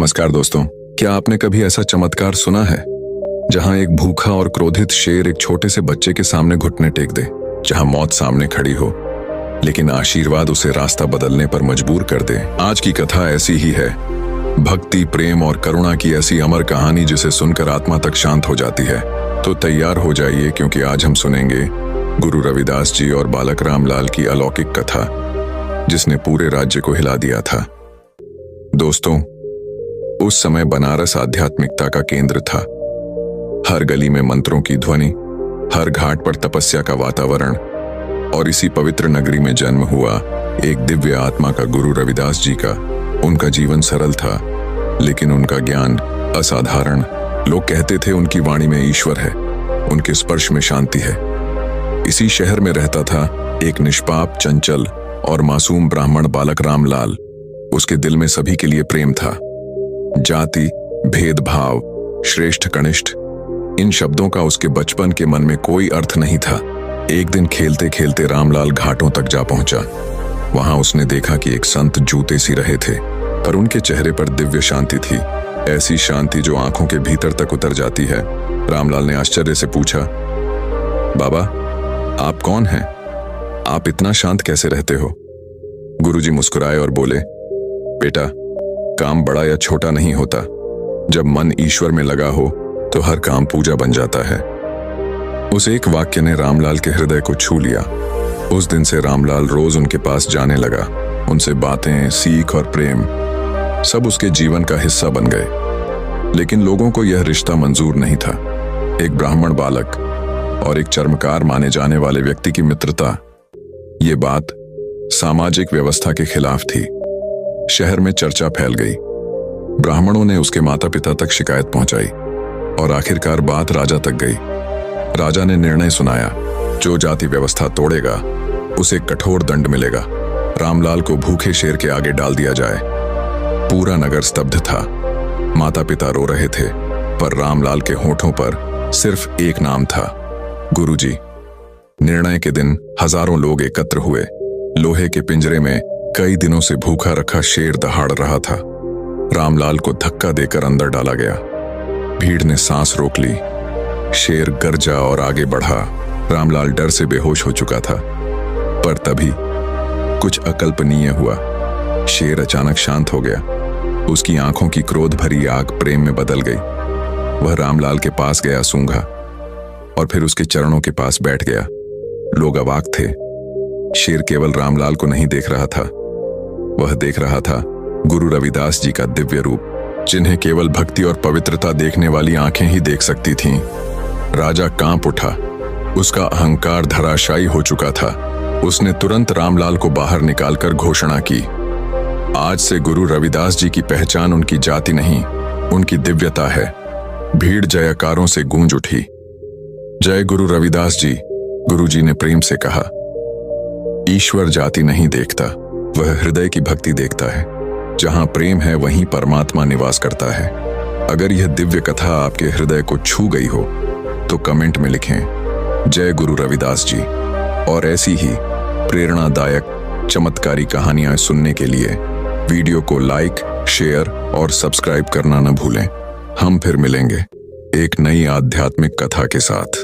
नमस्कार दोस्तों, क्या आपने कभी ऐसा चमत्कार सुना है जहां एक भूखा और क्रोधित शेर एक छोटे से बच्चे के सामने घुटने टेक दे, जहां मौत सामने खड़ी हो लेकिन आशीर्वाद उसे रास्ता बदलने पर मजबूर कर दे। आज की कथा ऐसी ही है, भक्ति, प्रेम और करुणा की ऐसी अमर कहानी जिसे सुनकर आत्मा तक शांत हो जाती है। तो तैयार हो जाइए, क्योंकि आज हम सुनेंगे गुरु रविदास जी और बालक रामलाल की अलौकिक कथा जिसने पूरे राज्य को हिला दिया था। दोस्तों, उस समय बनारस आध्यात्मिकता का केंद्र था। हर गली में मंत्रों की ध्वनि, हर घाट पर तपस्या का वातावरण, और इसी पवित्र नगरी में जन्म हुआ एक दिव्य आत्मा का गुरु रविदास जी का। उनका जीवन सरल था, लेकिन उनका ज्ञान असाधारण। लोग कहते थे उनकी वाणी में ईश्वर है, उनके स्पर्श में शांति है। इसी शहर में रहता था एक निष्पाप, चंचल और मासूम ब्राह्मण बालक रामलाल। उसके दिल में सभी के लिए प्रेम था। जाति, भेदभाव, श्रेष्ठ कनिष्ठ, इन शब्दों का उसके बचपन के मन में कोई अर्थ नहीं था। एक दिन खेलते खेलते रामलाल घाटों तक जा पहुंचा। वहां उसने देखा कि एक संत जूते सी रहे थे, पर उनके चेहरे पर दिव्य शांति थी, ऐसी शांति जो आंखों के भीतर तक उतर जाती है। रामलाल ने आश्चर्य से पूछा, बाबा, आप कौन हैं? आप इतना शांत कैसे रहते हो? गुरुजी मुस्कुराए और बोले, बेटा, काम बड़ा या छोटा नहीं होता। जब मन ईश्वर में लगा हो तो हर काम पूजा बन जाता है। उस एक वाक्य ने रामलाल के हृदय को छू लिया। उस दिन से रामलाल रोज उनके पास जाने लगा। उनसे बातें, सीख और प्रेम सब उसके जीवन का हिस्सा बन गए। लेकिन लोगों को यह रिश्ता मंजूर नहीं था। एक ब्राह्मण बालक और एक चर्मकार माने जाने वाले व्यक्ति की मित्रता, ये बात सामाजिक व्यवस्था के खिलाफ थी। शहर में चर्चा फैल गई। ब्राह्मणों ने उसके माता पिता तक शिकायत पहुंचाई और आखिरकार बात राजा तक गई। राजा ने निर्णय सुनाया, जो जाति व्यवस्था तोड़ेगा उसे कठोर दंड मिलेगा। रामलाल को भूखे शेर के आगे डाल दिया जाए। पूरा नगर स्तब्ध था। माता पिता रो रहे थे, पर रामलाल के होठों पर सिर्फ एक नाम था, गुरुजी। निर्णय के दिन हजारों लोग एकत्र हुए। लोहे के पिंजरे में कई दिनों से भूखा रखा शेर दहाड़ रहा था। रामलाल को धक्का देकर अंदर डाला गया। भीड़ ने सांस रोक ली। शेर गरजा और आगे बढ़ा। रामलाल डर से बेहोश हो चुका था, पर तभी कुछ अकल्पनीय हुआ। शेर अचानक शांत हो गया। उसकी आंखों की क्रोध भरी आग प्रेम में बदल गई। वह रामलाल के पास गया, सूंघा और फिर उसके चरणों के पास बैठ गया। लोग अवाक थे। शेर केवल रामलाल को नहीं देख रहा था, वह देख रहा था गुरु रविदास जी का दिव्य रूप, जिन्हें केवल भक्ति और पवित्रता देखने वाली आंखें ही देख सकती थीं। राजा कांप उठा। उसका अहंकार धराशायी हो चुका था। उसने तुरंत रामलाल को बाहर निकालकर घोषणा की, आज से गुरु रविदास जी की पहचान उनकी जाति नहीं, उनकी दिव्यता है। भीड़ जयकारों से गूंज उठी। जय गुरु रविदास जी, गुरुजी ने प्रेम से कहा। ईश्वर जाति नहीं देखता, वह हृदय की भक्ति देखता है। जहां प्रेम है वहीं परमात्मा निवास करता है। अगर यह दिव्य कथा आपके हृदय को छू गई हो तो कमेंट में लिखें, जय गुरु रविदास जी। और ऐसी ही प्रेरणादायक चमत्कारी कहानियां सुनने के लिए वीडियो को लाइक, शेयर और सब्सक्राइब करना न भूलें। हम फिर मिलेंगे एक नई आध्यात्मिक कथा के साथ।